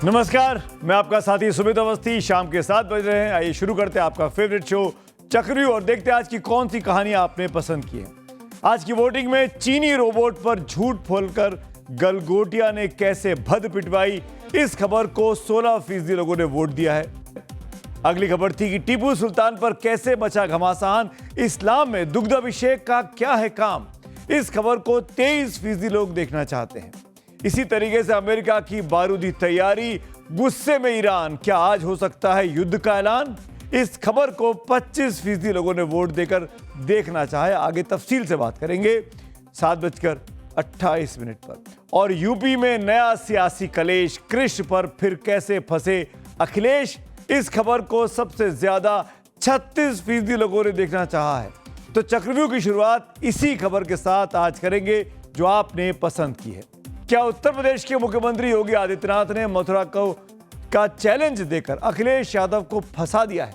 नमस्कार, मैं आपका साथी सुमित अवस्थी। शाम के 7 बज रहे हैं। आइए शुरू करते हैं आपका फेवरेट शो चक्रव्यूह और देखते हैं आज की कौन सी कहानी आपने पसंद की है। आज की वोटिंग में चीनी रोबोट पर झूठ बोलकर गलगोटिया ने कैसे भद पिटवाई, इस खबर को 16% लोगों ने वोट दिया है। अगली खबर थी कि टीपू सुल्तान पर कैसे मचा घमासान, इस्लाम में दुग्धाभिषेक का क्या है काम, इस खबर को 23% लोग देखना चाहते हैं। इसी तरीके से अमेरिका की बारूदी तैयारी, गुस्से में ईरान, क्या आज हो सकता है युद्ध का ऐलान, इस खबर को 25% लोगों ने वोट देकर देखना चाहे। आगे तफसील से बात करेंगे 7:28 पर। और यूपी में नया सियासी कलेश, कृष्ण पर फिर कैसे फंसे अखिलेश, इस खबर को सबसे ज्यादा 36% लोगों ने देखना चाहा है। तो चक्रव्यूह की शुरुआत इसी खबर के साथ आज करेंगे जो आपने पसंद की है। क्या उत्तर प्रदेश के मुख्यमंत्री योगी आदित्यनाथ ने मथुरा का चैलेंज देकर अखिलेश यादव को फंसा दिया है?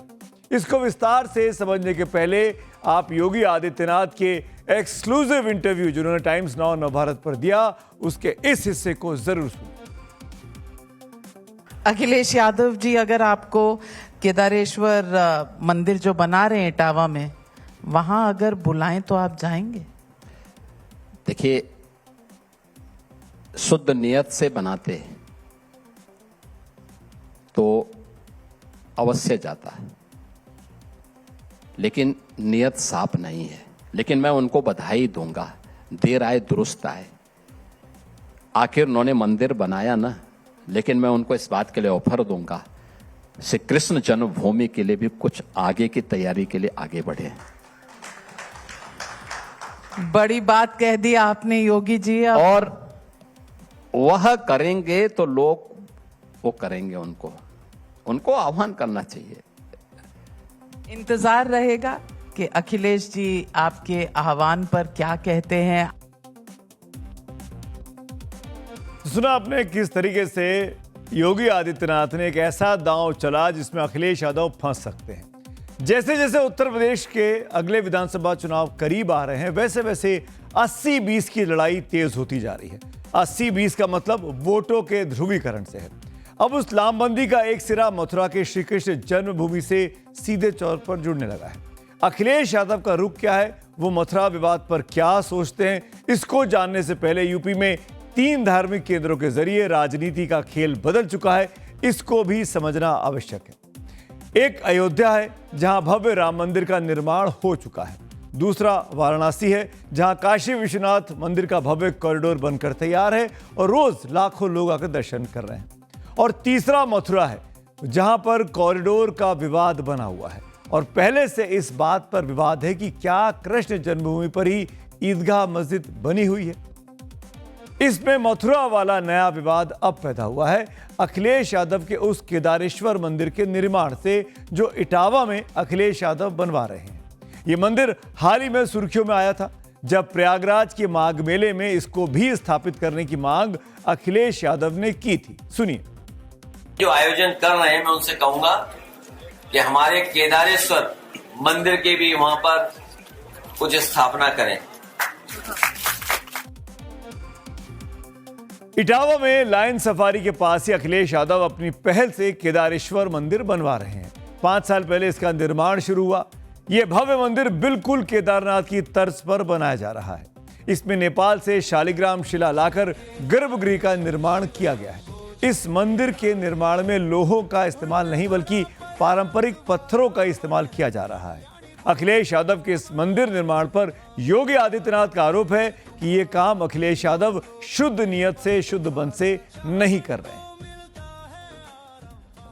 इसको विस्तार से समझने के पहले आप योगी आदित्यनाथ के एक्सक्लूसिव इंटरव्यू जो उन्होंने टाइम्स नाउ नवभारत पर दिया, उसके इस हिस्से को जरूर सुनिए। अखिलेश यादव जी, अगर आपको केदारेश्वर मंदिर जो बना रहे हैं इटावा में, वहां अगर बुलाएं तो आप जाएंगे? देखिए, शुद्ध नियत से बनाते तो अवश्य जाता है, लेकिन नियत साफ नहीं है। लेकिन मैं उनको बधाई दूंगा, देर आए दुरुस्त आए। आखिर उन्होंने मंदिर बनाया ना, लेकिन मैं उनको इस बात के लिए ऑफर दूंगा, श्री कृष्ण जन्मभूमि के लिए भी कुछ आगे की तैयारी के लिए आगे बढ़े। बड़ी बात कह दी आपने योगी जी। और वह करेंगे तो लोग वो करेंगे, उनको आह्वान करना चाहिए। इंतजार रहेगा कि अखिलेश जी आपके आह्वान पर क्या कहते हैं। सुना आपने किस तरीके से योगी आदित्यनाथ ने एक ऐसा दांव चला जिसमें अखिलेश यादव फंस सकते हैं। जैसे जैसे उत्तर प्रदेश के अगले विधानसभा चुनाव करीब आ रहे हैं, वैसे वैसे 80-20 की लड़ाई तेज होती जा रही है। 80-20 का मतलब वोटों के ध्रुवीकरण से है। अब उस लामबंदी का एक सिरा मथुरा के श्री कृष्ण जन्मभूमि से सीधे तौर पर जुड़ने लगा है। अखिलेश यादव का रुख क्या है, वो मथुरा विवाद पर क्या सोचते हैं, इसको जानने से पहले यूपी में 3 धार्मिक केंद्रों के जरिए राजनीति का खेल बदल चुका है, इसको भी समझना आवश्यक है। एक अयोध्या है जहां भव्य राम मंदिर का निर्माण हो चुका है। दूसरा वाराणसी है जहां काशी विश्वनाथ मंदिर का भव्य कॉरिडोर बनकर तैयार है और रोज लाखों लोग आकर दर्शन कर रहे हैं। और तीसरा मथुरा है जहां पर कॉरिडोर का विवाद बना हुआ है और पहले से इस बात पर विवाद है कि क्या कृष्ण जन्मभूमि पर ही ईदगाह मस्जिद बनी हुई है। इसमें मथुरा वाला नया विवाद अब पैदा हुआ है अखिलेश यादव के उस केदारेश्वर मंदिर के निर्माण से जो इटावा में अखिलेश यादव बनवा रहे हैं। ये मंदिर हाल ही में सुर्खियों में आया था जब प्रयागराज के माघ मेले में इसको भी स्थापित करने की मांग अखिलेश यादव ने की थी। सुनिए। जो आयोजन कर रहे हैं, मैं उनसे कहूंगा कि हमारे केदारेश्वर मंदिर के भी वहां पर कुछ स्थापना करें। इटावा में लाइन सफारी के पास ही अखिलेश यादव अपनी पहल से केदारेश्वर मंदिर बनवा रहे हैं। 5 साल पहले इसका निर्माण शुरू हुआ। यह भव्य मंदिर बिल्कुल केदारनाथ की तर्ज पर बनाया जा रहा है। इसमें नेपाल से शालिग्राम शिला लाकर गर्भगृह का निर्माण किया गया है। इस मंदिर के निर्माण में लोहों का इस्तेमाल नहीं बल्कि पारंपरिक पत्थरों का इस्तेमाल किया जा रहा है। अखिलेश यादव के इस मंदिर निर्माण पर योगी आदित्यनाथ का आरोप है कि यह काम अखिलेश यादव शुद्ध नियत से, शुद्ध मन से नहीं कर रहे हैं।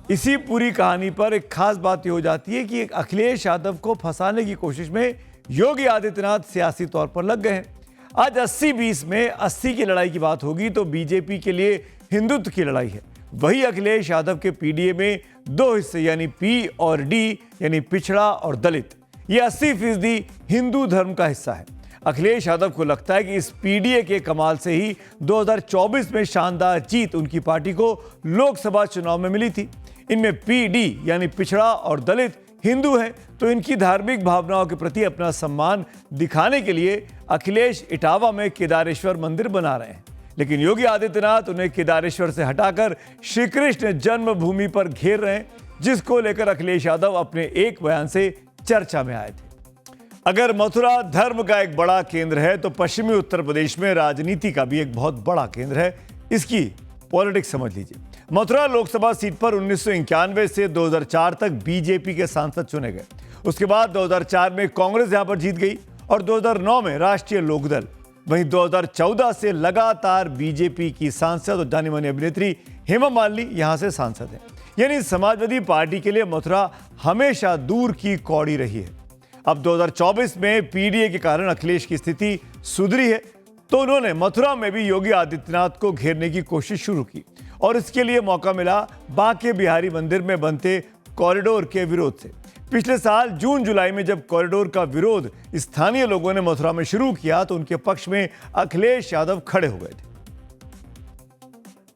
इसी पूरी कहानी पर एक खास बात यह हो जाती है कि अखिलेश यादव को फंसाने की कोशिश में योगी आदित्यनाथ सियासी तौर पर लग गए हैं। आज 80-20 में 80 की लड़ाई की बात होगी तो बीजेपी के लिए हिंदुत्व की लड़ाई है। वही अखिलेश यादव के पीडीए में 2 हिस्से यानी पी और डी यानी पिछड़ा और दलित, ये 80% हिंदू धर्म का हिस्सा है। अखिलेश यादव को लगता है कि इस पीडीए के कमाल से ही 2024 में शानदार जीत उनकी पार्टी को लोकसभा चुनाव में मिली थी। इनमें पीडी यानी पिछड़ा और दलित हिंदू हैं, तो इनकी धार्मिक भावनाओं के प्रति अपना सम्मान दिखाने के लिए अखिलेश इटावा में केदारेश्वर मंदिर बना रहे हैं। लेकिन योगी आदित्यनाथ उन्हें केदारेश्वर से हटाकर श्री कृष्ण जन्मभूमि पर घेर रहे हैं, जिसको लेकर अखिलेश यादव अपने एक बयान से चर्चा में आए थे। अगर मथुरा धर्म का एक बड़ा केंद्र है तो पश्चिमी उत्तर प्रदेश में राजनीति का भी एक बहुत बड़ा केंद्र है। इसकी पॉलिटिक्स समझ लीजिए। मथुरा लोकसभा सीट पर 1991 से 2004 तक बीजेपी के सांसद चुने गए। उसके बाद 2004 में कांग्रेस यहां पर जीत गई और 2009 में राष्ट्रीय लोकदल। वहीं 2014 से लगातार बीजेपी की सांसद और जानी मानी अभिनेत्री हेमा मालिनी यहां से सांसद हैं। यानी समाजवादी पार्टी के लिए मथुरा हमेशा दूर की कौड़ी रही है। अब 2024 में पीडीए के कारण अखिलेश की स्थिति सुधरी है, तो उन्होंने मथुरा में भी योगी आदित्यनाथ को घेरने की कोशिश शुरू की और इसके लिए मौका मिला बांके बिहारी मंदिर में बनते कॉरिडोर के विरोध से। पिछले साल जून जुलाई में जब कॉरिडोर का विरोध स्थानीय लोगों ने मथुरा में शुरू किया तो उनके पक्ष में अखिलेश यादव खड़े हो गए थे।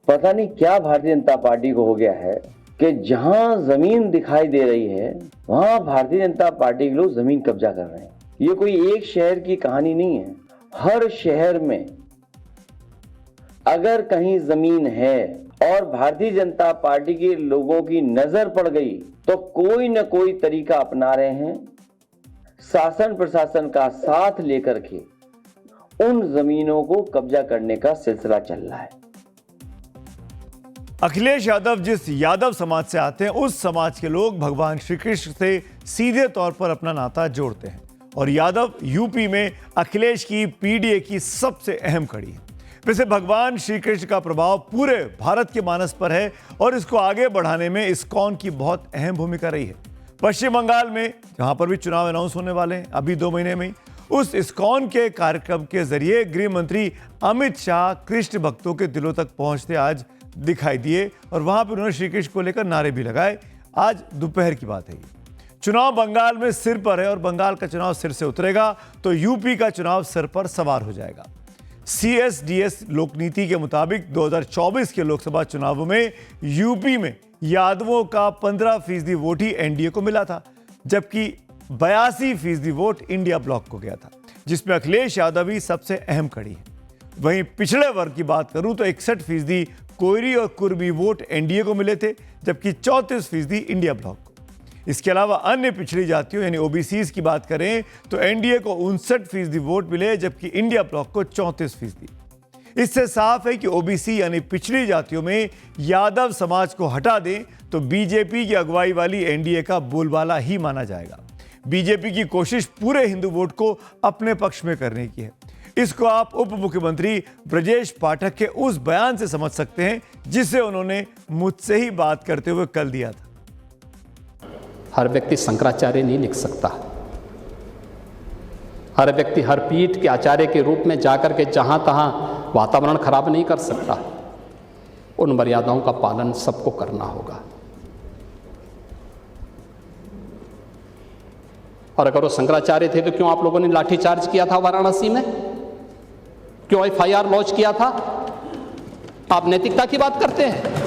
पता नहीं क्या भारतीय जनता पार्टी को हो गया है कि जहां जमीन दिखाई दे रही है वहां भारतीय जनता पार्टी के लोग जमीन कब्जा कर रहे हैं। ये कोई एक शहर की कहानी नहीं है। हर शहर में अगर कहीं जमीन है और भारतीय जनता पार्टी के लोगों की नजर पड़ गई तो कोई न कोई तरीका अपना रहे हैं शासन प्रशासन का साथ लेकर के उन जमीनों को कब्जा करने का सिलसिला चल रहा है। अखिलेश यादव जिस यादव समाज से आते हैं उस समाज के लोग भगवान श्री कृष्ण से सीधे तौर पर अपना नाता जोड़ते हैं और यादव यूपी में अखिलेश की पीडीए की सबसे अहम कड़ी है। वैसे भगवान श्री कृष्ण का प्रभाव पूरे भारत के मानस पर है और इसको आगे बढ़ाने में इस्कॉन की बहुत अहम भूमिका रही है। पश्चिम बंगाल में जहां पर भी चुनाव अनाउंस होने वाले हैं अभी 2 महीने में ही, उस इस्कॉन के कार्यक्रम के जरिए गृह मंत्री अमित शाह कृष्ण भक्तों के दिलों तक पहुंचते आज दिखाई दिए और वहां पर उन्होंने श्री कृष्ण को लेकर नारे भी लगाए। आज दोपहर की बात है। चुनाव बंगाल में सिर पर है और बंगाल का चुनाव सिर से उतरेगा तो यूपी का चुनाव सिर पर सवार हो जाएगा। सीएसडीएस लोकनीति के मुताबिक 2024 के लोकसभा चुनावों में यूपी में यादवों का 15% वोट ही एनडीए को मिला था, जबकि 82% वोट इंडिया ब्लॉक को गया था, जिसमें अखिलेश यादव ही सबसे अहम कड़ी है। वहीं पिछड़े वर्ग की बात करूं तो 61% कोयरी और कुर्मी वोट एनडीए को मिले थे, जबकि 34% इंडिया ब्लॉक को। इसके अलावा अन्य पिछड़ी जातियों यानी ओबीसीज की बात करें तो एनडीए को 59% वोट मिले, जबकि इंडिया ब्लॉक को 34%। इससे साफ है कि ओबीसी यानी पिछड़ी जातियों में यादव समाज को हटा दें तो बीजेपी की अगुवाई वाली एनडीए का बोलबाला ही माना जाएगा। बीजेपी की कोशिश पूरे हिंदू वोट को अपने पक्ष में करने की है। इसको आप उप मुख्यमंत्री ब्रजेश पाठक के उस बयान से समझ सकते हैं जिसे उन्होंने मुझसे ही बात करते हुए कल दिया था। हर व्यक्ति शंकराचार्य नहीं लिख सकता। हर व्यक्ति हर पीठ के आचार्य के रूप में जाकर के जहां तहां वातावरण खराब नहीं कर सकता। उन मर्यादाओं का पालन सबको करना होगा। और अगर वो शंकराचार्य थे तो क्यों आप लोगों ने लाठीचार्ज किया था वाराणसी में? क्यों एफआईआर लॉन्च किया था? आप नैतिकता की बात करते हैं?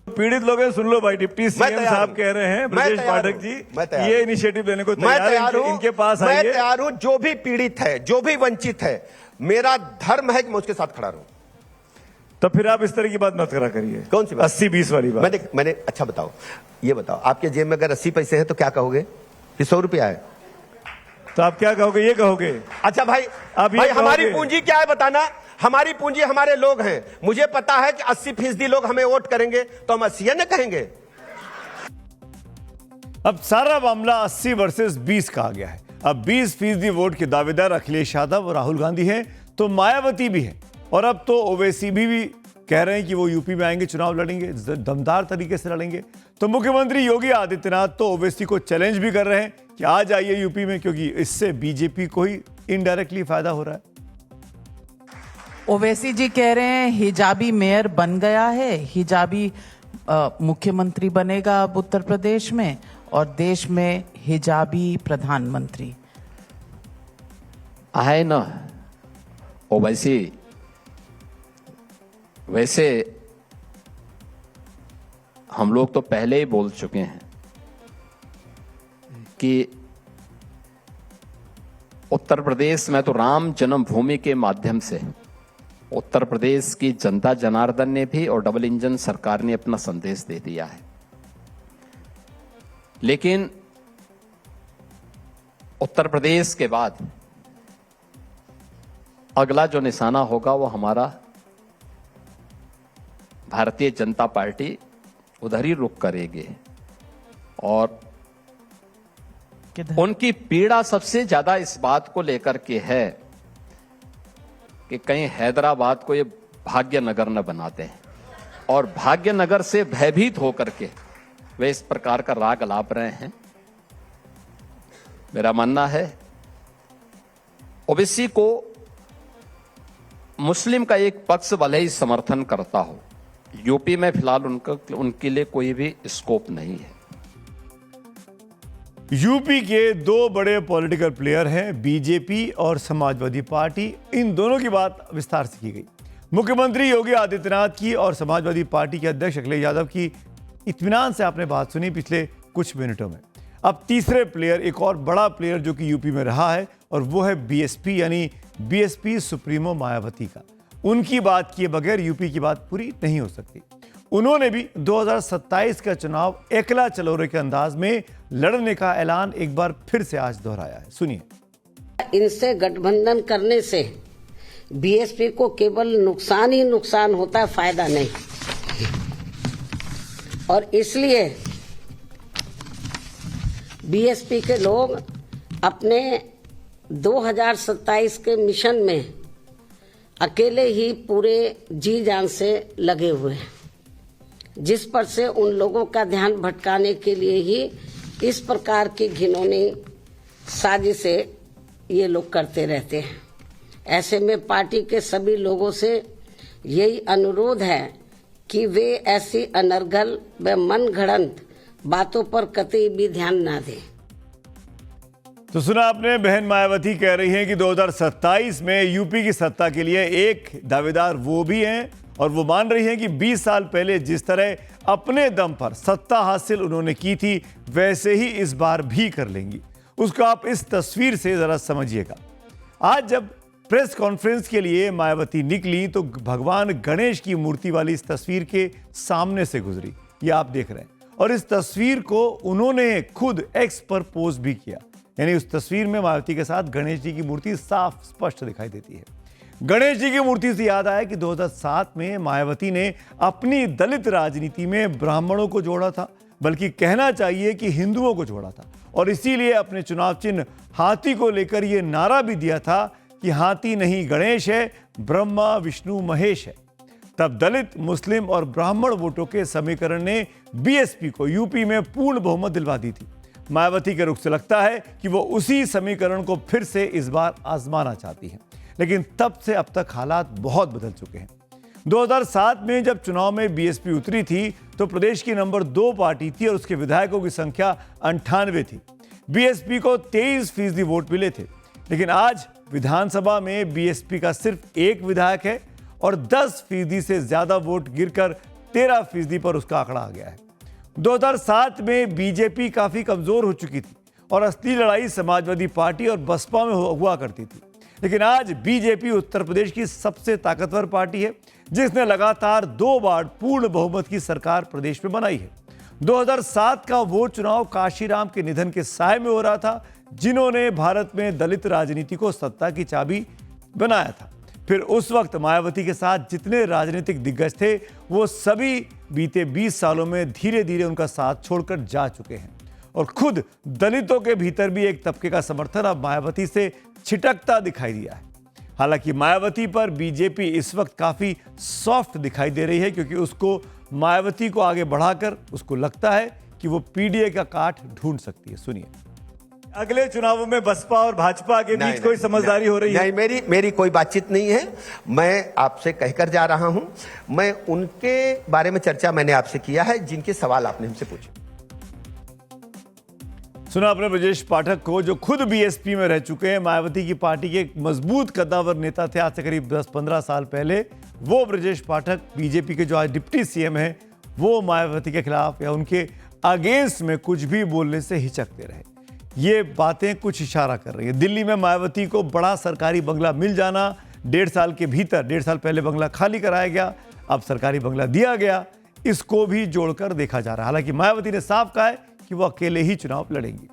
पीड़ित लोग हैं, सुन लो भाई। डिप्टी सीएम साहब कह रहे हैं ब्रजेश पाठक जी ये इनिशिएटिव लेने को तैयार हैं, इनके पास आइए। मैं तैयार हूं। जो भी पीड़ित है, जो भी वंचित है, मेरा धर्म है कि मैं उसके साथ खड़ा रहूं। तो फिर आप इस तरह की बात मत करा करिए। कौन सी बात? 80-20 वाली बात। मैंने अच्छा बताओ, ये बताओ, आपके जेब में अगर 80 पैसे हैं तो क्या कहोगे कि 100 रुपया है? तो आप क्या कहोगे? ये कहोगे। अच्छा भाई, भाई हमारी पूंजी क्या है बताना। हमारी पूंजी हमारे लोग हैं। मुझे पता है कि 80% लोग हमें वोट करेंगे तो हम 80 न कहेंगे। अब सारा मामला 80 वर्सेस 20 का आ गया है। अब 20% वोट के दावेदार अखिलेश यादव और राहुल गांधी हैं, तो मायावती भी है और अब तो ओवैसी भी कह रहे हैं कि वो यूपी में आएंगे, चुनाव लड़ेंगे, दमदार तरीके से लड़ेंगे। तो मुख्यमंत्री योगी आदित्यनाथ तो ओवैसी को चैलेंज भी कर रहे हैं कि आ जाइए यूपी में, क्योंकि इससे बीजेपी को ही इनडायरेक्टली फायदा हो रहा है। ओवैसी जी कह रहे हैं हिजाबी मेयर बन गया है, हिजाबी मुख्यमंत्री बनेगा अब उत्तर प्रदेश में और देश में हिजाबी प्रधानमंत्री है ना। ओवैसी वैसे हम लोग तो पहले ही बोल चुके हैं कि उत्तर प्रदेश में तो राम जन्मभूमि के माध्यम से उत्तर प्रदेश की जनता जनार्दन ने भी और डबल इंजन सरकार ने अपना संदेश दे दिया है। लेकिन उत्तर प्रदेश के बाद अगला जो निशाना होगा वो हमारा भारतीय जनता पार्टी उधर ही रुख करेगी और उनकी पीड़ा सबसे ज्यादा इस बात को लेकर के है कि कहीं हैदराबाद को ये भाग्यनगर न बना दें और भाग्यनगर से भयभीत होकर के वे इस प्रकार का राग लाप रहे हैं। मेरा मानना है ओबीसी को मुस्लिम का एक पक्ष भले ही समर्थन करता हो, यूपी में फिलहाल उनके लिए कोई भी स्कोप नहीं है। यूपी के दो बड़े पॉलिटिकल प्लेयर हैं, बीजेपी और समाजवादी पार्टी। इन दोनों की बात विस्तार से की गई। मुख्यमंत्री योगी आदित्यनाथ की और समाजवादी पार्टी के अध्यक्ष अखिलेश यादव की इत्मीनान से आपने बात सुनी पिछले कुछ मिनटों में। अब तीसरे प्लेयर, एक और बड़ा प्लेयर जो कि यूपी में रहा है, और वो है बीएसपी यानी बीएसपी सुप्रीमो मायावती का। उनकी बात किए बगैर यूपी की बात पूरी नहीं हो सकती। उन्होंने भी 2027 का चुनाव एकला चलोरे के अंदाज में लड़ने का ऐलान एक बार फिर से आज दोहराया है। सुनिए। इनसे गठबंधन करने से बीएसपी को केवल नुकसान ही नुकसान होता है, फायदा नहीं। और इसलिए बीएसपी के लोग अपने 2027 के मिशन में अकेले ही पूरे जी जान से लगे हुए हैं, जिस पर से उन लोगों का ध्यान भटकाने के लिए ही इस प्रकार की घिनौनी साजिशें ये लोग करते रहते हैं। ऐसे में पार्टी के सभी लोगों से यही अनुरोध है कि वे ऐसी अनर्गल व मनगढ़ंत बातों पर कतई भी ध्यान ना दें। तो सुना आपने, बहन मायावती कह रही हैं कि 2027 में यूपी की सत्ता के लिए एक दावेदार वो भी हैं, और वो मान रही हैं कि 20 साल पहले जिस तरह अपने दम पर सत्ता हासिल उन्होंने की थी, वैसे ही इस बार भी कर लेंगी। उसको आप इस तस्वीर से जरा समझिएगा। आज जब प्रेस कॉन्फ्रेंस के लिए मायावती निकली तो भगवान गणेश की मूर्ति वाली इस तस्वीर के सामने से गुजरी, ये आप देख रहे हैं। और इस तस्वीर को उन्होंने खुद एक्स पर पोस्ट भी किया, यानी उस तस्वीर में मायावती के साथ गणेश जी की मूर्ति साफ स्पष्ट दिखाई देती है। गणेश जी की मूर्ति से याद आया कि 2007 में मायावती ने अपनी दलित राजनीति में ब्राह्मणों को जोड़ा था, बल्कि कहना चाहिए कि हिंदुओं को जोड़ा था, और इसीलिए अपने चुनाव चिन्ह हाथी को लेकर यह नारा भी दिया था कि हाथी नहीं गणेश है, ब्रह्मा विष्णु महेश है। तब दलित, मुस्लिम और ब्राह्मण वोटों के समीकरण ने बीएसपी को यूपी में पूर्ण बहुमत दिलवा दी थी। मायावती के रुख से लगता है कि वो उसी समीकरण को फिर से इस बार आजमाना चाहती हैं, लेकिन तब से अब तक हालात बहुत बदल चुके हैं। 2007 में जब चुनाव में बीएसपी उतरी थी तो प्रदेश की नंबर 2 पार्टी थी और उसके विधायकों की संख्या 98 थी। बीएसपी को 23% वोट मिले थे, लेकिन आज विधानसभा में बीएसपी का सिर्फ एक विधायक है और 10% से ज्यादा वोट गिरकर 13% पर उसका आंकड़ा आ गया है। 2007 में बीजेपी काफी कमजोर हो चुकी थी और असली लड़ाई समाजवादी पार्टी और बसपा में हुआ करती थी, लेकिन आज बीजेपी उत्तर प्रदेश की सबसे ताकतवर पार्टी है, जिसने लगातार 2 बार पूर्ण बहुमत की सरकार प्रदेश में बनाई है। 2007 का वो चुनाव काशीराम के निधन के साए में हो रहा था, जिन्होंने भारत में दलित राजनीति को सत्ता की चाबी बनाया था। फिर उस वक्त मायावती के साथ जितने राजनीतिक दिग्गज थे, वो सभी बीते 20 सालों में धीरे धीरे उनका साथ छोड़कर जा चुके हैं, और खुद दलितों के भीतर भी एक तबके का समर्थन अब मायावती से छिटकता दिखाई दिया है। हालांकि मायावती पर बीजेपी इस वक्त काफी सॉफ्ट दिखाई दे रही है, क्योंकि उसको मायावती को आगे बढ़ाकर उसको लगता है कि वो पीडीए का काट ढूंढ सकती है। सुनिए। अगले चुनावों में बसपा और भाजपा के बीच कोई समझदारी हो रही है? नहीं, मेरी कोई बातचीत नहीं है। मैं आपसे कहकर जा रहा हूं, मैं उनके बारे में चर्चा मैंने आपसे किया है जिनके सवाल आपने हमसे पूछे। सुना आपने ब्रजेश पाठक को, जो खुद बीएसपी में रह चुके हैं, मायावती की पार्टी के एक मजबूत कद्दावर नेता थे आज से करीब 10-15 साल पहले। वो ब्रजेश पाठक बीजेपी के जो आज डिप्टी सीएम हैं, वो मायावती के खिलाफ या उनके अगेंस्ट में कुछ भी बोलने से हिचकते रहे। ये बातें कुछ इशारा कर रही है। दिल्ली में मायावती को बड़ा सरकारी बंगला मिल जाना 1.5 साल के भीतर, 1.5 साल पहले बंगला खाली कराया गया, अब सरकारी बंगला दिया गया, इसको भी जोड़कर देखा जा रहा है। हालांकि मायावती ने साफ कहा है कि वो अकेले ही चुनाव लड़ेंगी।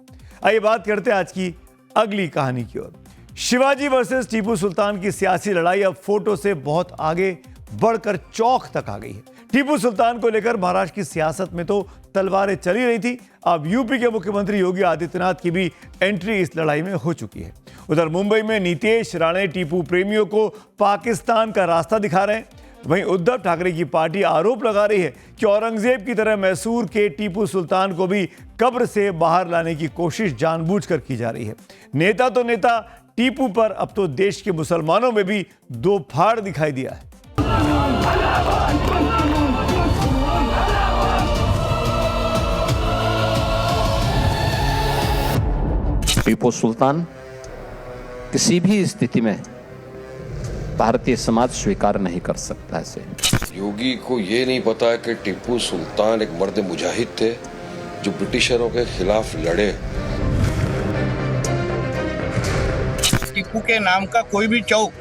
आइए बात करते हैं आज की अगली कहानी की ओर। शिवाजी वर्सेस टीपू सुल्तान की सियासी लड़ाई अब फोटो से बहुत आगे बढ़कर चौक तक आ गई है। टीपू सुल्तान को लेकर महाराष्ट्र की सियासत में तो तलवारें चली रही थी, अब यूपी के मुख्यमंत्री योगी आदित्यनाथ की भी एंट्री इस लड़ाई में हो चुकी है। उधर मुंबई में नीतीश राणे टीपू प्रेमियों को पाकिस्तान का रास्ता दिखा रहे हैं। वहीं उद्धव ठाकरे की पार्टी आरोप लगा रही है कि औरंगजेब की तरह मैसूर के टीपू सुल्तान को भी कब्र से बाहर लाने की कोशिश जानबूझकर की जा रही है। नेता तो नेता, टीपू पर अब तो देश के मुसलमानों में भी दो फाड़ दिखाई दिया है। टीपू सुल्तान किसी भी स्थिति में भारतीय समाज स्वीकार नहीं कर सकता इसे। योगी को ये नहीं पता है कि टीपू सुल्तान एक मर्द मुजाहिद थे जो ब्रिटिशरों के खिलाफ लड़े। टीपू के नाम का कोई भी चौक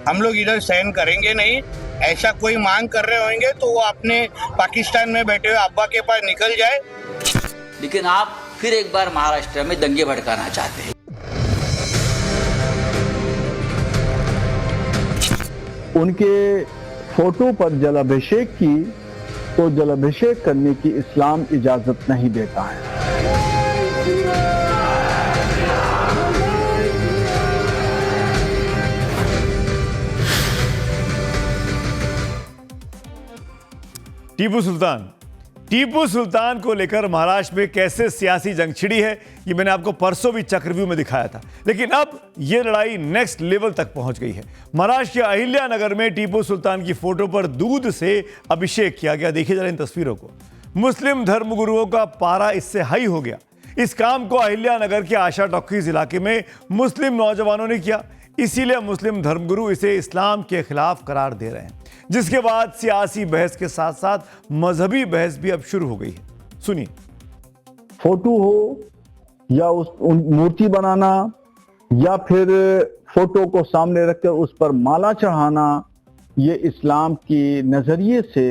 हम लोग इधर सहन करेंगे नहीं। ऐसा कोई मांग कर रहे होंगे तो वो अपने पाकिस्तान में बैठे हुए अब्बा के पास निकल जाए। लेकिन आप फिर एक बार महाराष्ट्र में दंगे भड़काना चाहते हैं। उनके फोटो पर जलाभिषेक की तो जलाभिषेक करने की इस्लाम इजाजत नहीं देता है। टीपू सुल्तान को लेकर महाराष्ट्र में कैसे सियासी जंग छिड़ी है, ये मैंने आपको परसों भी चक्रव्यूह में दिखाया था। लेकिन अब ये लड़ाई नेक्स्ट लेवल तक पहुंच गई है। महाराष्ट्र के अहिल्या नगर में टीपू सुल्तान की फोटो पर दूध से अभिषेक किया गया। देखिए जरा इन तस्वीरों को। मुस्लिम धर्मगुरुओं का पारा इससे हाई हो गया। इस काम को अहिल्या नगर के आशा टॉकीज इलाके में मुस्लिम नौजवानों ने किया, इसीलिए मुस्लिम धर्मगुरु इसे इस्लाम के खिलाफ करार दे रहे हैं। जिसके बाद सियासी बहस के साथ साथ मजहबी बहस भी अब शुरू हो गई है। सुनिए। फोटो हो या उस मूर्ति बनाना या फिर फोटो को सामने रखकर उस पर माला चढ़ाना, ये इस्लाम की नजरिए से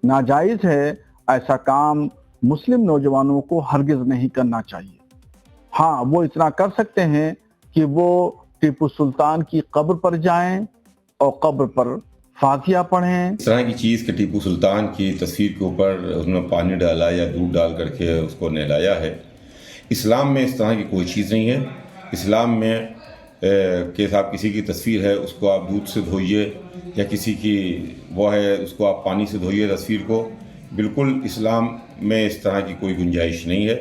नाजायज है। ऐसा काम मुस्लिम नौजवानों को हरगिज नहीं करना चाहिए। हाँ, वो इतना कर सकते हैं कि वो टीपू सुल्तान की कब्र पर जाएं और कब्र पर फातिहा पढ़ें। इस तरह की चीज़ कि टीपू सुल्तान की तस्वीर के ऊपर उसमें पानी डाला या दूध डाल करके उसको नहलाया है, इस्लाम में इस तरह की कोई चीज़ नहीं है। इस्लाम में कि आप किसी की तस्वीर है उसको आप दूध से धोइए या किसी की वो है उसको आप पानी से धोइए तस्वीर को, बिल्कुल इस्लाम में इस तरह की कोई गुंजाइश नहीं है।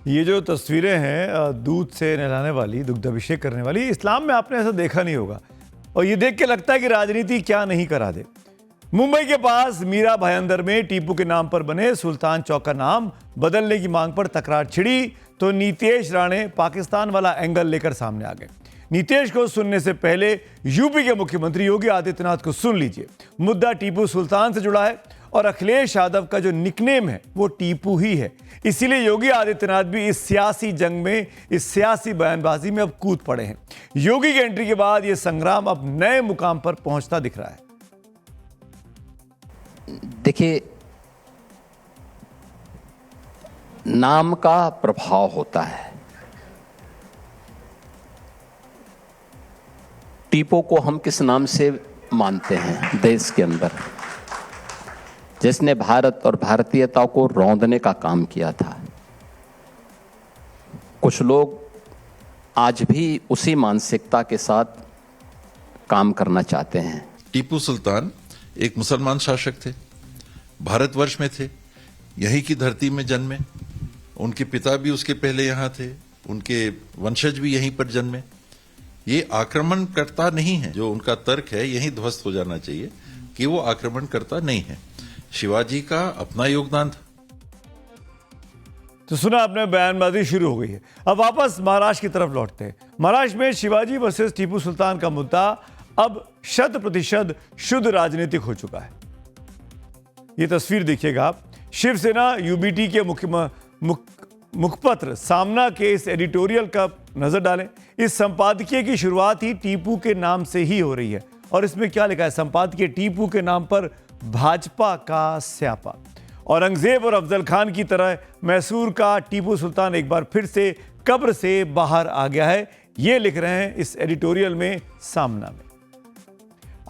ये जो तस्वीरें हैं दूध से नहलाने वाली, दुग्ध अभिषेक करने वाली, इस्लाम में आपने ऐसा देखा नहीं होगा और ये देख के लगता है कि राजनीति क्या नहीं करा दे। मुंबई के पास मीरा भाईंदर में टीपू के नाम पर बने सुल्तान चौक का नाम बदलने की मांग पर तकरार छिड़ी तो नीतीश राणे पाकिस्तान वाला एंगल लेकर सामने आ गए। नीतीश को सुनने से पहले यूपी के मुख्यमंत्री योगी आदित्यनाथ को सुन लीजिए। मुद्दा टीपू सुल्तान से जुड़ा है और अखिलेश यादव का जो निकनेम है वो टीपू ही है। इसीलिए योगी आदित्यनाथ भी इस सियासी जंग में, इस सियासी बयानबाजी में अब कूद पड़े हैं। योगी की एंट्री के बाद यह संग्राम अब नए मुकाम पर पहुंचता दिख रहा है। देखिए, नाम का प्रभाव होता है। टीपू को हम किस नाम से मानते हैं देश के अंदर, जिसने भारत और भारतीयता को रौंदने का काम किया था। कुछ लोग आज भी उसी मानसिकता के साथ काम करना चाहते हैं। टीपू सुल्तान एक मुसलमान शासक थे, भारतवर्ष में थे, यहीं की धरती में जन्मे। उनके पिता भी उसके पहले यहाँ थे, उनके वंशज भी यहीं पर जन्मे। ये आक्रमणकर्ता नहीं है। जो उनका तर्क है यही ध्वस्त हो जाना चाहिए कि वो आक्रमणकर्ता नहीं है। शिवाजी का अपना योगदान था। तो सुना आपने, बयानबाजी शुरू हो गई है। अब वापस महाराष्ट्र की तरफ लौटते हैं। महाराष्ट्र में शिवाजी वर्सेस टीपू सुल्तान का मुद्दा अब 100% शुद्ध राजनीतिक हो चुका है। ये तस्वीर देखिएगा आप। शिवसेना यूबीटी के मुखपत्र सामना के इस एडिटोरियल का नजर डालें। इस संपादकीय की शुरुआत ही टीपू के नाम से ही हो रही है और इसमें क्या लिखा है? संपादकीय टीपू के नाम पर भाजपा का स्यापा। औरंगजेब और अफजल खान की तरह मैसूर का टीपू सुल्तान एक बार फिर से कब्र से बाहर आ गया है, ये लिख रहे हैं इस एडिटोरियल में सामना में।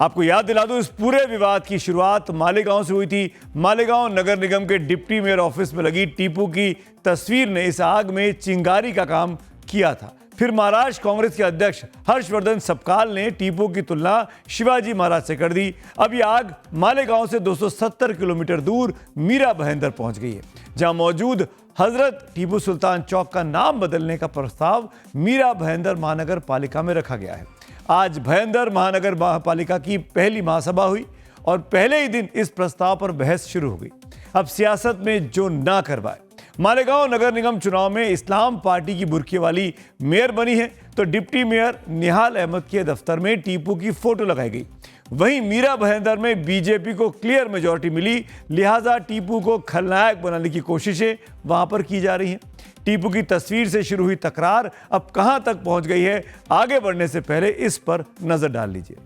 आपको याद दिला दूं, इस पूरे विवाद की शुरुआत मालेगांव से हुई थी। मालेगांव नगर निगम के डिप्टी मेयर ऑफिस में लगी टीपू की तस्वीर ने इस आग में चिंगारी का काम किया था। फिर महाराष्ट्र कांग्रेस के अध्यक्ष हर्षवर्धन सपकाल ने टीपू की तुलना शिवाजी महाराज से कर दी। अब यह आग मालेगांव से 270 किलोमीटर दूर मीरा भाईंदर पहुंच गई है, जहां मौजूद हजरत टीपू सुल्तान चौक का नाम बदलने का प्रस्ताव मीरा भाईंदर महानगर पालिका में रखा गया है। आज भाईंदर महानगर पालिका की पहली महासभा हुई और पहले ही दिन इस प्रस्ताव पर बहस शुरू हो गई। अब सियासत में जो ना करवाए। मालेगांव नगर निगम चुनाव में इस्लाम पार्टी की बुर्की वाली मेयर बनी है, तो डिप्टी मेयर निहाल अहमद के दफ्तर में टीपू की फोटो लगाई गई। वहीं मीरा भाईंदर में बीजेपी को क्लियर मेजॉरिटी मिली, लिहाजा टीपू को खलनायक बनाने की कोशिशें वहां पर की जा रही हैं। टीपू की तस्वीर से शुरू हुई तकरार अब कहां तक पहुंच गई है, आगे बढ़ने से पहले इस पर नजर डाल लीजिए।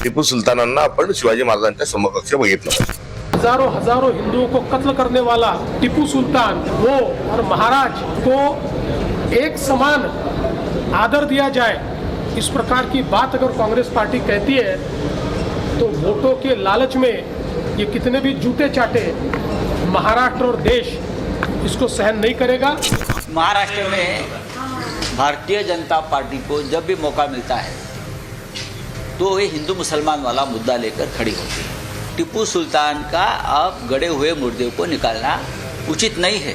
टिपू सुलतानांना आपण शिवाजी महाराजांच्या समकक्ष बघितलं। हजारों हिंदुओं को कत्ल करने वाला टिपू सुल्तान, वो और महाराज को एक समान आदर दिया जाए, इस प्रकार की बात अगर कांग्रेस पार्टी कहती है तो वोटों के लालच में ये कितने भी जूते चाटे, महाराष्ट्र और देश इसको सहन नहीं करेगा। महाराष्ट्र में भारतीय जनता पार्टी को जब भी मौका मिलता है तो ये हिंदू मुसलमान वाला मुद्दा लेकर खड़ी होती है। टीपू सुल्तान का अब गड़े हुए मुर्दे को निकालना उचित नहीं है,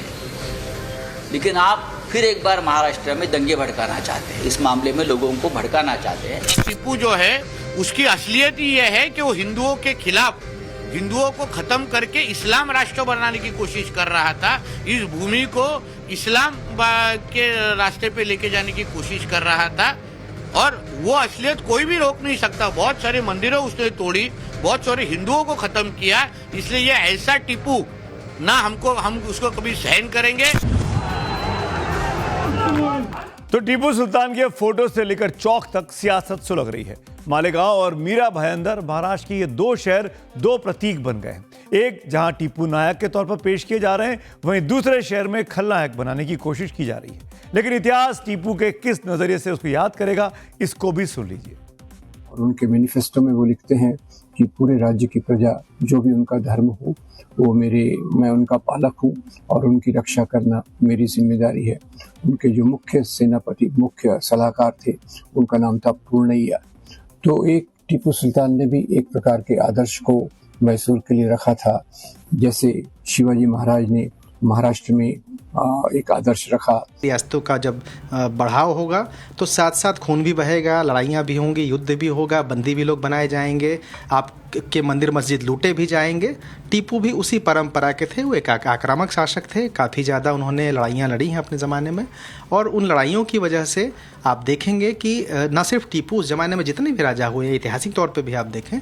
लेकिन आप फिर एक बार महाराष्ट्र में दंगे भड़काना चाहते हैं, इस मामले में लोगों को भड़काना चाहते हैं। टीपू जो है उसकी असलियत ये है कि वो हिंदुओं के खिलाफ, हिंदुओं को खत्म करके इस्लाम राष्ट्र बनाने की कोशिश कर रहा था। इस भूमि को इस्लाम के रास्ते पे लेके जाने की कोशिश कर रहा था और वो असलियत कोई भी रोक नहीं सकता। बहुत सारे मंदिरों उसने तोड़ी, बहुत सारे हिंदुओं को खत्म किया, इसलिए ये ऐसा टीपू ना हम उसको कभी सहन करेंगे। तो टीपू सुल्तान के फोटो से लेकर चौक तक सियासत सुलग रही है। मालेगांव और मीरा भाईंदर महाराष्ट्र के ये दो शहर दो प्रतीक बन गए हैं। एक जहां टीपू नायक के तौर पर पेश किए जा रहे हैं, वहीं दूसरे शहर में खलनायक बनाने की कोशिश की जा रही है। लेकिन इतिहास टीपू के किस नजरिए से उसको याद करेगा, इसको भी सुन लीजिए। और उनके मैनिफेस्टो में वो लिखते हैं कि पूरे राज्य की प्रजा, जो भी उनका धर्म हो, वो मैं उनका पालक हूँ और उनकी रक्षा करना मेरी जिम्मेदारी है। उनके जो मुख्य सेनापति, मुख्य सलाहकार थे, उनका नाम था पूर्णैया। तो एक टीपू सुल्तान ने भी एक प्रकार के आदर्श को मैसूर के लिए रखा था, जैसे शिवाजी महाराज ने महाराष्ट्र में एक आदर्श रखा। रियासतों का जब बढ़ाव होगा तो साथ साथ खून भी बहेगा, लड़ाइयाँ भी होंगी, युद्ध भी होगा, बंदी भी लोग बनाए जाएंगे, आपके मंदिर मस्जिद लूटे भी जाएंगे। टीपू भी उसी परंपरा के थे, वो एक आक्रामक शासक थे, काफ़ी ज़्यादा उन्होंने लड़ाइयाँ लड़ी हैं अपने ज़माने में। और उन लड़ाइयों की वजह से आप देखेंगे कि न सिर्फ टीपू, उस ज़माने में जितने भी राजा हुए, ऐतिहासिक तौर पर भी आप देखें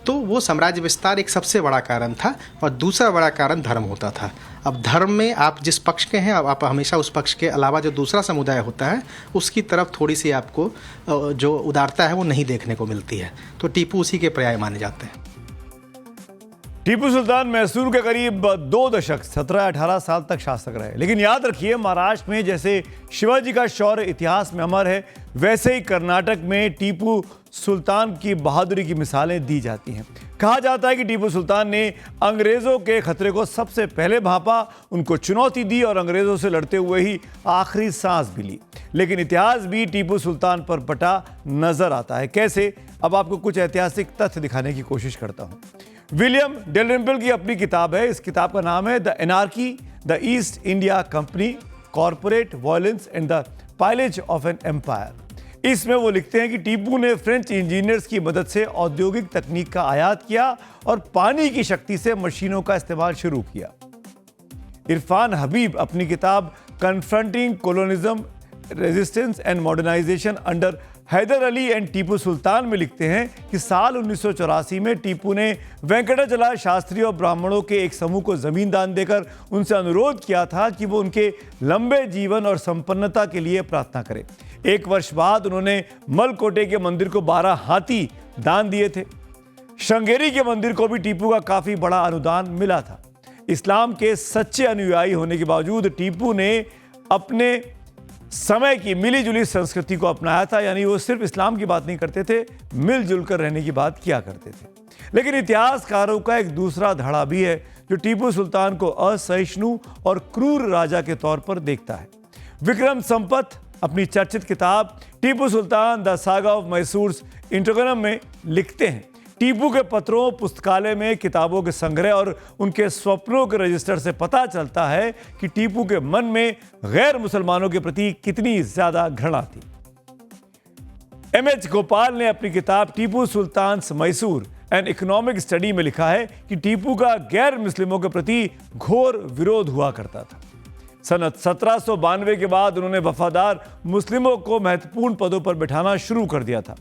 तो वो साम्राज्य विस्तार एक सबसे बड़ा कारण था और दूसरा बड़ा कारण धर्म होता था। अब धर्म में आप जिस पक्ष के हैं, आप हमेशा उस पक्ष के अलावा जो दूसरा समुदाय होता है उसकी तरफ थोड़ी सी आपको जो उदारता है वो नहीं देखने को मिलती है। तो टीपू उसी के पर्याय माने जाते हैं। टीपू सुल्तान मैसूर के करीब 2 दशक 17-18 साल तक शासक रहे। लेकिन याद रखिए, महाराष्ट्र में जैसे शिवाजी का शौर्य इतिहास में अमर है, वैसे ही कर्नाटक में टीपू सुल्तान की बहादुरी की मिसालें दी जाती हैं। कहा जाता है कि टीपू सुल्तान ने अंग्रेज़ों के खतरे को सबसे पहले भांपा, उनको चुनौती दी और अंग्रेज़ों से लड़ते हुए ही आखिरी सांस भी ली। लेकिन इतिहास भी टीपू सुल्तान पर बटा नजर आता है। कैसे? अब आपको कुछ ऐतिहासिक तथ्य दिखाने की कोशिश करता हूँ। विलियम डेलरिम्पल की अपनी किताब है, इस किताब का नाम है the anarchy, the East India Company, corporate violence and the pillage of an empire. इसमें वो लिखते हैं कि टीपू ने फ्रेंच इंजीनियर्स की मदद से औद्योगिक तकनीक का आयात किया और पानी की शक्ति से मशीनों का इस्तेमाल शुरू किया। इरफान हबीब अपनी किताब confronting colonialism, resistance and modernisation under Haidar Ali and Tipu Sultan में लिखते हैं कि साल 1984 में टीपू ने वेंकटाचला शास्त्री और ब्राह्मणों के एक समूह को जमीन दान देकर उनसे अनुरोध किया था कि वो उनके लंबे जीवन और संपन्नता के लिए प्रार्थना करें। एक वर्ष बाद उन्होंने मलकोटे के मंदिर को 12 हाथी दान दिए थे। श्रृंगेरी के मंदिर को भी टीपू का काफी बड़ा अनुदान मिला था। इस्लाम के सच्चे अनुयायी होने के बावजूद टीपू ने अपने समय की मिलीजुली संस्कृति को अपनाया था, यानी वो सिर्फ इस्लाम की बात नहीं करते थे, मिलजुल कर रहने की बात किया करते थे। लेकिन इतिहासकारों का एक दूसरा धड़ा भी है जो टीपू सुल्तान को असहिष्णु और क्रूर राजा के तौर पर देखता है। विक्रम संपत अपनी चर्चित किताब Tipu Sultan the saga of Mysore इंटरगनम में लिखते हैं, टीपू के पत्रों, पुस्तकालय में किताबों के संग्रह और उनके स्वप्नों के रजिस्टर से पता चलता है कि टीपू के मन में गैर मुसलमानों के प्रति कितनी ज्यादा घृणा थी। M.H. गोपाल ने अपनी किताब Tipu Sultan Mysore an economic study में लिखा है कि टीपू का गैर मुस्लिमों के प्रति घोर विरोध हुआ करता था। सन 1792 के बाद उन्होंने वफादार मुस्लिमों को महत्वपूर्ण पदों पर बिठाना शुरू कर दिया था।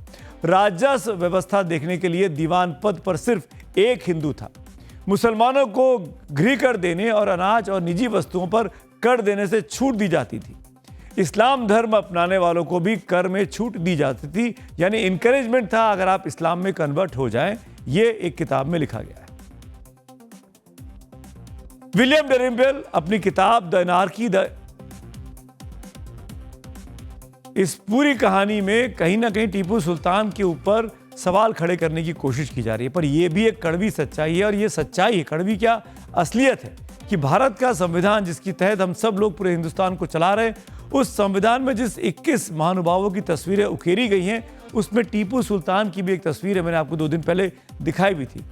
राजस्व व्यवस्था देखने के लिए दीवान पद पर सिर्फ एक हिंदू था। मुसलमानों को गृह कर देने और अनाज और निजी वस्तुओं पर कर देने से छूट दी जाती थी। इस्लाम धर्म अपनाने वालों को भी कर में छूट दी जाती थी, यानी इंकरेजमेंट था अगर आप इस्लाम में कन्वर्ट हो जाएं। ये एक किताब में लिखा गया है। विलियम डेरिम्बेल अपनी किताब द एनार्की इस पूरी कहानी में कहीं ना कहीं टीपू सुल्तान के ऊपर सवाल खड़े करने की कोशिश की जा रही है, पर यह भी एक कड़वी सच्चाई है। और यह सच्चाई है, कड़वी क्या असलियत है, कि भारत का संविधान जिसके तहत हम सब लोग पूरे हिंदुस्तान को चला रहे हैं, उस संविधान में जिस 21 महानुभावों की तस्वीरें उकेरी गई हैं, उसमें टीपू सुल्तान की भी एक तस्वीर है। मैंने आपको 2 दिन पहले दिखाई भी थी।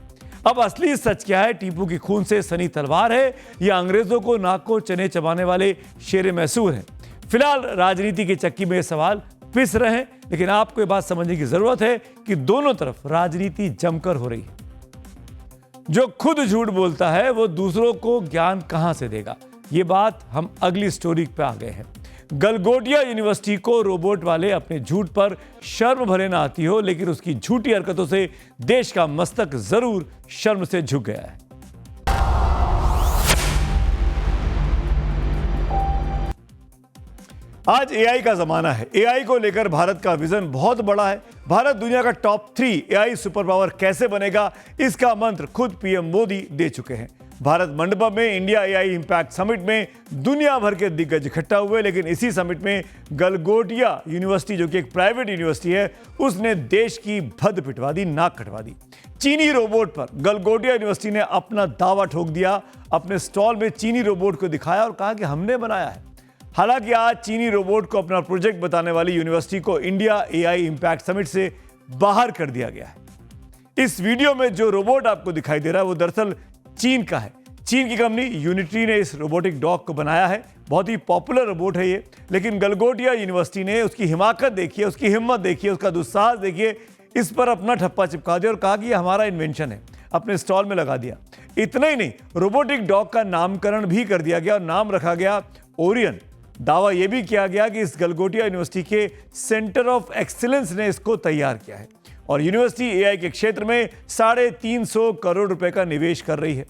अब असली सच क्या है? टीपू की खून से सनी तलवार है या अंग्रेजों को नाक को चने चबाने वाले शेर मैसूर हैं? फिलहाल राजनीति की चक्की में ये सवाल पिस रहे हैं, लेकिन आपको ये बात समझने की जरूरत है कि दोनों तरफ राजनीति जमकर हो रही है। जो खुद झूठ बोलता है वो दूसरों को ज्ञान कहां से देगा? ये बात हम अगली स्टोरी पे आ गए हैं। गलगोटिया यूनिवर्सिटी को रोबोट वाले अपने झूठ पर शर्म भरे ना आती हो, लेकिन उसकी झूठी हरकतों से देश का मस्तक जरूर शर्म से झुक गया है। आज एआई का जमाना है। एआई को लेकर भारत का विजन बहुत बड़ा है। भारत दुनिया का टॉप 3 एआई सुपर पावर कैसे बनेगा, इसका मंत्र खुद पीएम मोदी दे चुके हैं। भारत मंडपम में इंडिया एआई इंपैक्ट समिट में दुनिया भर के दिग्गज इकट्ठा हुए, लेकिन इसी समिट में गलगोटिया यूनिवर्सिटी, जो कि एक प्राइवेट यूनिवर्सिटी है, उसने देश की भद्द पिटवा दी, नाक कटवा दी। चीनी रोबोट पर गलगोटिया यूनिवर्सिटी ने अपना दावा ठोक दिया। अपने स्टॉल में चीनी रोबोट को दिखाया और कहा कि हमने बनाया है। हालांकि आज चीनी रोबोट को अपना प्रोजेक्ट बताने वाली यूनिवर्सिटी को इंडिया एआई इंपैक्ट समिट से बाहर कर दिया गया है। इस वीडियो में जो रोबोट आपको दिखाई दे रहा है वो दरअसल चीन का है। चीन की कंपनी यूनिटी ने इस रोबोटिक डॉग को बनाया है। बहुत ही पॉपुलर रोबोट है ये, लेकिन गलगोटिया यूनिवर्सिटी ने उसकी हिमाकत देखिए, उसकी हिम्मत देखिए, उसका दुस्साहस देखिए, इस पर अपना ठप्पा चिपका दिया और कहा कि ये हमारा इन्वेंशन है, अपने स्टॉल में लगा दिया। इतना ही नहीं, रोबोटिक डॉग का नामकरण भी कर दिया गया और नाम रखा गया ओरियन। दावा यह भी किया गया कि इस गलगोटिया यूनिवर्सिटी के सेंटर ऑफ एक्सीलेंस ने इसको तैयार किया है और यूनिवर्सिटी एआई के क्षेत्र में 350 करोड़ रुपए का निवेश कर रही है।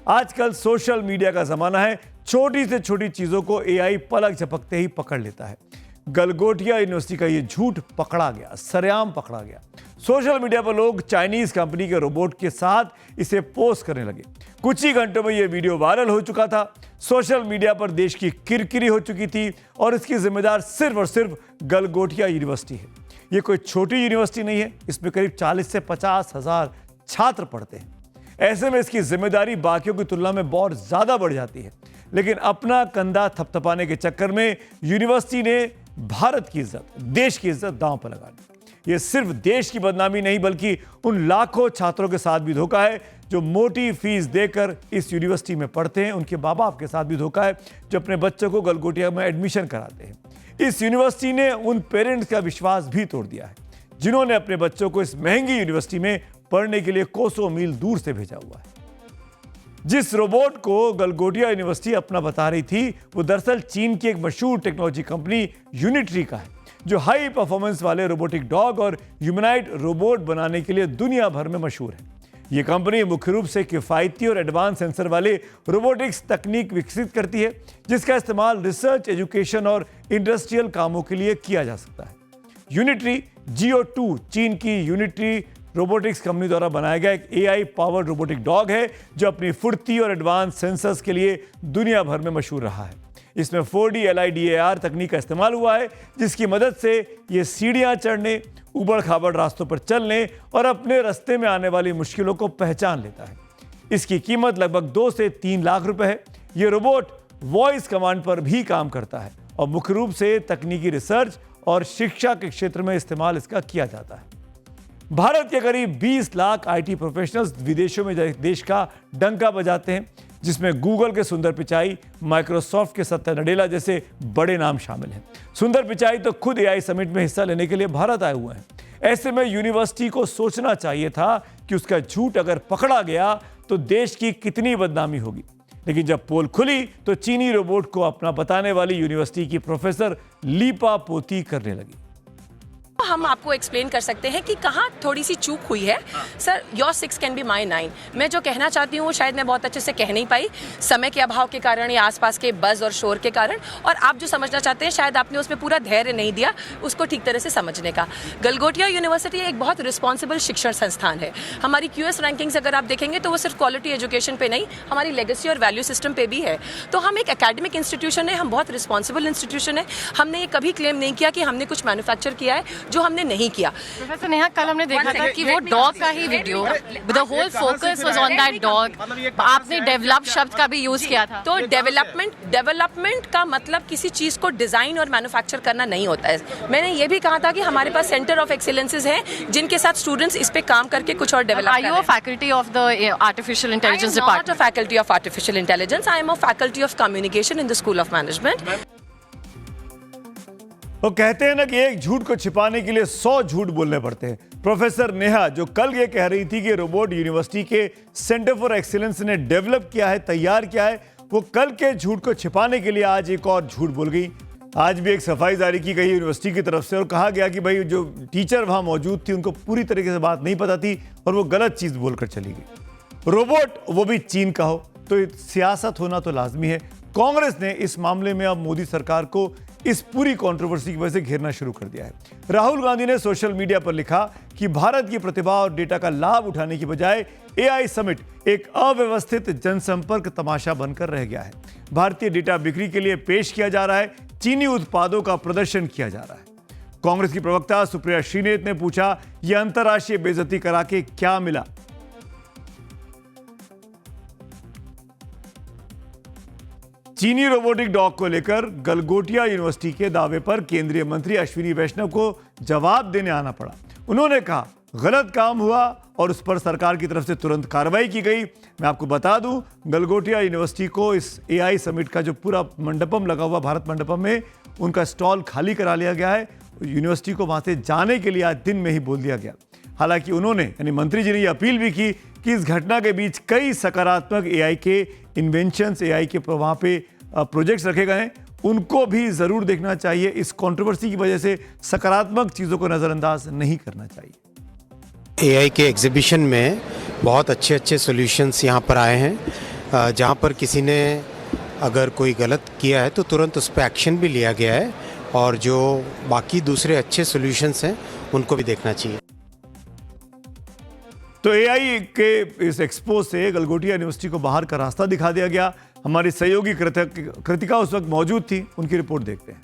आजकल सोशल मीडिया का जमाना है। छोटी से छोटी चीजों को एआई पलक झपकते ही पकड़ लेता है। गलगोटिया यूनिवर्सिटी का यह झूठ पकड़ा गया, सरेआम पकड़ा गया। सोशल मीडिया पर लोग चाइनीज कंपनी के रोबोट के साथ इसे पोस्ट करने लगे। कुछ ही घंटों में यह वीडियो वायरल हो चुका था। सोशल मीडिया पर देश की किरकिरी हो चुकी थी और इसकी जिम्मेदार सिर्फ और सिर्फ गलगोटिया यूनिवर्सिटी है। यह कोई छोटी यूनिवर्सिटी नहीं है, इसमें करीब 40 से 50 हजार छात्र पढ़ते हैं। ऐसे में इसकी जिम्मेदारी बाकियों की तुलना में बहुत ज्यादा बढ़ जाती है। लेकिन अपना कंधा थपथपाने के चक्कर में यूनिवर्सिटी ने भारत की इज्जत, देश की इज्जत दांव पर लगा दी। यह सिर्फ देश की बदनामी नहीं, बल्कि उन लाखों छात्रों के साथ भी धोखा है जो मोटी फीस देकर इस यूनिवर्सिटी में पढ़ते हैं। उनके माँ बाप के साथ भी धोखा है जो अपने बच्चों को गलगोटिया में एडमिशन कराते हैं। इस यूनिवर्सिटी ने उन पेरेंट्स का विश्वास भी तोड़ दिया है जिन्होंने अपने बच्चों को इस महंगी यूनिवर्सिटी में पढ़ने के लिए कोसों मील दूर से भेजा हुआ है। जिस रोबोट को गलगोटिया यूनिवर्सिटी अपना बता रही थी वो दरअसल चीन की एक मशहूर टेक्नोलॉजी कंपनी यूनिटी का है, जो हाई परफॉर्मेंस वाले रोबोटिक डॉग और ह्यूमनॉइड रोबोट बनाने के लिए दुनिया भर में मशहूर है। ये कंपनी मुख्य रूप से किफ़ायती और एडवांस सेंसर वाले रोबोटिक्स तकनीक विकसित करती है, जिसका इस्तेमाल रिसर्च, एजुकेशन और इंडस्ट्रियल कामों के लिए किया जा सकता है। यूनिट्री GO2 चीन की यूनिट्री रोबोटिक्स कंपनी द्वारा बनाया गया एक AI पावर्ड रोबोटिक डॉग है, जो अपनी फुर्ती और एडवांस सेंसर्स के लिए दुनिया भर में मशहूर रहा है। इसमें 4D LiDAR तकनीक का इस्तेमाल हुआ है, जिसकी मदद से ये सीढ़ियां चढ़ने, उबड़ खाबड़ रास्तों पर चलने और अपने रास्ते में आने वाली मुश्किलों को पहचान लेता है। इसकी कीमत लगभग 2 से 3 लाख रुपए है। ये रोबोट वॉइस कमांड पर भी काम करता है और मुख्य रूप से तकनीकी रिसर्च और शिक्षा के क्षेत्र में इस्तेमाल इसका किया जाता है। भारत के करीब 20 लाख IT प्रोफेशनल्स विदेशों में देश का डंका बजाते हैं, जिसमें गूगल के सुंदर पिचाई, माइक्रोसॉफ्ट के सत्या नडेला जैसे बड़े नाम शामिल हैं। सुंदर पिचाई तो खुद AI समिट में हिस्सा लेने के लिए भारत आए हुए हैं। ऐसे में यूनिवर्सिटी को सोचना चाहिए था कि उसका झूठ अगर पकड़ा गया तो देश की कितनी बदनामी होगी। लेकिन जब पोल खुली तो चीनी रोबोट को अपना बताने वाली यूनिवर्सिटी की प्रोफेसर लीपा पोती करने लगी। हम आपको एक्सप्लेन कर सकते हैं कि कहाँ थोड़ी सी चूक हुई है। Sir, your 6 can be my 9। मैं जो कहना चाहती हूँ वो शायद मैं बहुत अच्छे से कह नहीं पाई, समय के अभाव के कारण या आसपास के बज़ और शोर के कारण, और आप जो समझना चाहते हैं शायद आपने उसमें पूरा धैर्य नहीं दिया उसको ठीक तरह से समझने का। गलगोटिया यूनिवर्सिटी एक बहुत रिस्पॉन्सिबल शिक्षण संस्थान है। हमारी QS रैंकिंग्स अगर आप देखेंगे तो वो सिर्फ क्वालिटी एजुकेशन पे नहीं, हमारी लेगेसी और वैल्यू सिस्टम पे भी है। तो हम एक एकेडमिक इंस्टीट्यूशन है, हम बहुत रिस्पॉन्सिबल इंस्टीट्यूशन है। हमने ये कभी क्लेम नहीं किया कि हमने कुछ मैन्युफैक्चर किया है जो हमने नहीं किया। प्रोफेसर नेहा, कल हमने देखा था कि वो डॉग का ही video, the whole focus was on that dog. आपने डेवलप शब्द का भी यूज किया था। तो डेवलपमेंट का मतलब किसी चीज को डिजाइन और मैन्युफैक्चर करना नहीं होता है। मैंने ये भी कहा था कि हमारे पास सेंटर ऑफ एक्सीलेंसेज हैं जिनके साथ स्टूडेंट्स इस पे काम करके कुछ और डेवलप कर रहे हैं। Are you a faculty of the artificial intelligence department? I am not a faculty of artificial intelligence. I am a faculty of communication in the School of Management. वो कहते हैं ना कि एक झूठ को छिपाने के लिए 100 झूठ बोलने पड़ते हैं। प्रोफेसर नेहा जो कल ये कह रही थी कि रोबोट यूनिवर्सिटी के सेंटर फॉर एक्सीलेंस ने डेवलप किया है, तैयार किया है, वो कल के झूठ को छिपाने के लिए आज एक और झूठ बोल गई। आज भी एक सफाई जारी की गई यूनिवर्सिटी की तरफ से और कहा गया कि भाई जो टीचर वहां मौजूद थी उनको पूरी तरीके से बात नहीं पता थी और वो गलत चीज बोलकर चली गई। रोबोट वो भी चीन का हो तो सियासत होना तो लाजमी है। कांग्रेस ने इस मामले में अब मोदी सरकार को इस पूरी कंट्रोवर्सी की वजह से घेरना शुरू कर दिया है। राहुल गांधी ने सोशल मीडिया पर लिखा कि भारत की प्रतिभा और डेटा का लाभ उठाने की बजाय AI समिट एक अव्यवस्थित जनसंपर्क तमाशा बनकर रह गया है। भारतीय डेटा बिक्री के लिए पेश किया जा रहा है, चीनी उत्पादों का प्रदर्शन किया जा रहा है। कांग्रेस की प्रवक्ता सुप्रिया श्रीनेत ने पूछा, यह अंतर्राष्ट्रीय बेइज्जती करा के क्या मिला? चीनी रोबोटिक डॉग को लेकर गलगोटिया यूनिवर्सिटी के दावे पर केंद्रीय मंत्री अश्विनी वैष्णव को जवाब देने आना पड़ा। उन्होंने कहा गलत काम हुआ और उस पर सरकार की तरफ से तुरंत कार्रवाई की गई। मैं आपको बता दूं, गलगोटिया यूनिवर्सिटी को इस AI समिट का जो पूरा मंडपम लगा हुआ भारत मंडपम में, उनका स्टॉल खाली करा लिया गया है। यूनिवर्सिटी को वहां से जाने के लिए आज दिन में ही बोल दिया गया। हालांकि उन्होंने यानी मंत्री जी ने यह अपील भी की कि इस घटना के बीच कई सकारात्मक AI के इन्वेंशंस, AI के वहाँ पे प्रोजेक्ट्स रखे गए हैं, उनको भी ज़रूर देखना चाहिए। इस कंट्रोवर्सी की वजह से सकारात्मक चीज़ों को नज़रअंदाज नहीं करना चाहिए। AI के एग्जीबिशन में बहुत अच्छे अच्छे सॉल्यूशंस यहाँ पर आए हैं, जहाँ पर किसी ने अगर कोई गलत किया है तो तुरंत उस पर एक्शन भी लिया गया है, और जो बाकी दूसरे अच्छे सॉल्यूशंस हैं उनको भी देखना चाहिए। तो AI के इस एक्सपो से गलगोटिया यूनिवर्सिटी को बाहर का रास्ता दिखा दिया गया। हमारी सहयोगी कृतिका उस वक्त मौजूद थी, उनकी रिपोर्ट देखते हैं।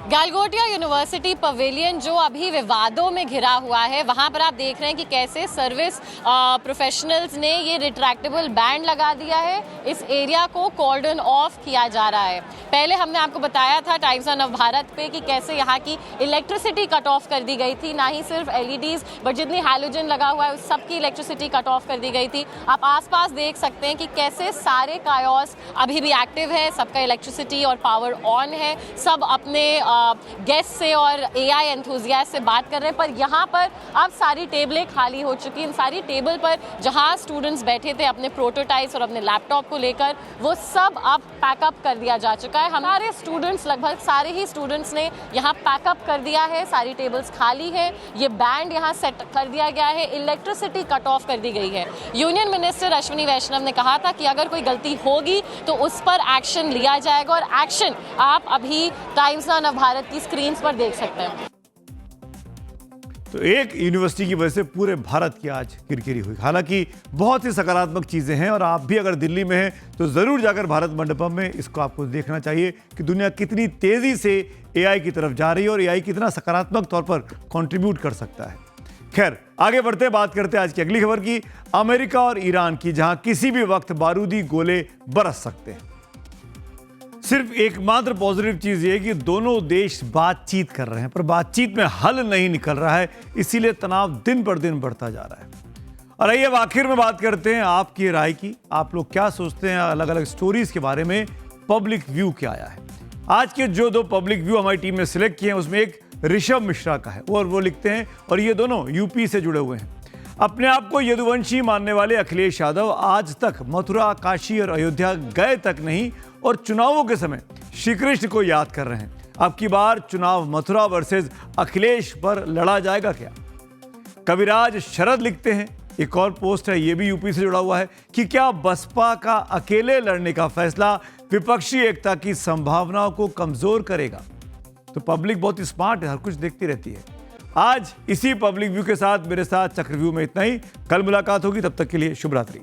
गलगोटिया यूनिवर्सिटी पवेलियन जो अभी विवादों में घिरा हुआ है, वहां पर आप देख रहे हैं कि कैसे सर्विस प्रोफेशनल्स ने ये रिट्रैक्टेबल बैंड लगा दिया है। इस एरिया को कॉर्डन ऑफ किया जा रहा है। पहले हमने आपको बताया था टाइम्स ऑफ भारत पे कि कैसे यहाँ की इलेक्ट्रिसिटी कट ऑफ कर दी गई थी, ना ही सिर्फ LEDs बट जितनी हैलोजन लगा हुआ है उस सबकी इलेक्ट्रिसिटी कट ऑफ कर दी गई थी। आप आसपास देख सकते हैं कि कैसे सारे कायोस अभी भी एक्टिव है, सबका इलेक्ट्रिसिटी और पावर ऑन है, सब अपने गेस्ट से और AI एंथुजियास्ट से बात कर रहे हैं, पर यहाँ पर अब सारी टेबलें खाली हो चुकी हैं। इन सारी टेबल पर जहाँ स्टूडेंट्स बैठे थे अपने प्रोटोटाइप्स और अपने लैपटॉप को लेकर, वो सब अब पैकअप कर दिया जा चुका है। हमारे स्टूडेंट्स, लगभग सारे ही स्टूडेंट्स ने यहाँ पैकअप कर दिया है, सारी टेबल्स खाली है, ये बैंड यहाँ सेट कर दिया गया है, इलेक्ट्रिसिटी कट ऑफ कर दी गई है। यूनियन मिनिस्टर अश्विनी वैष्णव ने कहा था कि अगर कोई गलती होगी तो उस पर एक्शन लिया जाएगा, और एक्शन आप अभी टाइम्स नाउ नवभारत की स्क्रीन पर देख सकते हैं। तो एक यूनिवर्सिटी की वजह से पूरे भारत की आज किरकिरी हुई। हालांकि बहुत ही सकारात्मक चीज़ें हैं, और आप भी अगर दिल्ली में हैं तो ज़रूर जाकर भारत मंडपम में इसको आपको देखना चाहिए कि दुनिया कितनी तेज़ी से AI की तरफ जा रही है और AI कितना सकारात्मक तौर पर कंट्रीब्यूट कर सकता है। खैर, आगे बढ़ते बात करते हैं आज की अगली खबर की, अमेरिका और ईरान की, जहां किसी भी वक्त बारूदी गोले बरस सकते हैं। सिर्फ एकमात्र पॉजिटिव चीज ये है कि दोनों देश बातचीत कर रहे हैं, पर बातचीत में हल नहीं निकल रहा है, इसीलिए तनाव दिन पर दिन बढ़ता जा रहा है। और आइए अब आखिर में बात करते हैं आपकी राय की। आप लोग क्या सोचते हैं अलग अलग स्टोरीज के बारे में? पब्लिक व्यू क्या आया है? आज के जो 2 पब्लिक व्यू हमारी टीम ने सिलेक्ट किए हैं, उसमें एक ऋषभ मिश्रा का है, और वो लिखते हैं, और ये दोनों यूपी से जुड़े हुए हैं। अपने आप को यदुवंशी मानने वाले अखिलेश यादव आज तक मथुरा, काशी और अयोध्या गए तक नहीं, और चुनावों के समय श्री कृष्ण को याद कर रहे हैं। अब की बार चुनाव मथुरा वर्सेस अखिलेश पर लड़ा जाएगा क्या? कविराज शरद लिखते हैं, एक और पोस्ट है, ये भी यूपी से जुड़ा हुआ है, कि क्या बसपा का अकेले लड़ने का फैसला विपक्षी एकता की संभावनाओं को कमजोर करेगा? तो पब्लिक बहुत ही स्मार्ट है, हर कुछ देखती रहती है। आज इसी पब्लिक व्यू के साथ मेरे साथ चक्रव्यूह में इतना ही। कल मुलाकात होगी, तब तक के लिए शुभ रात्रि।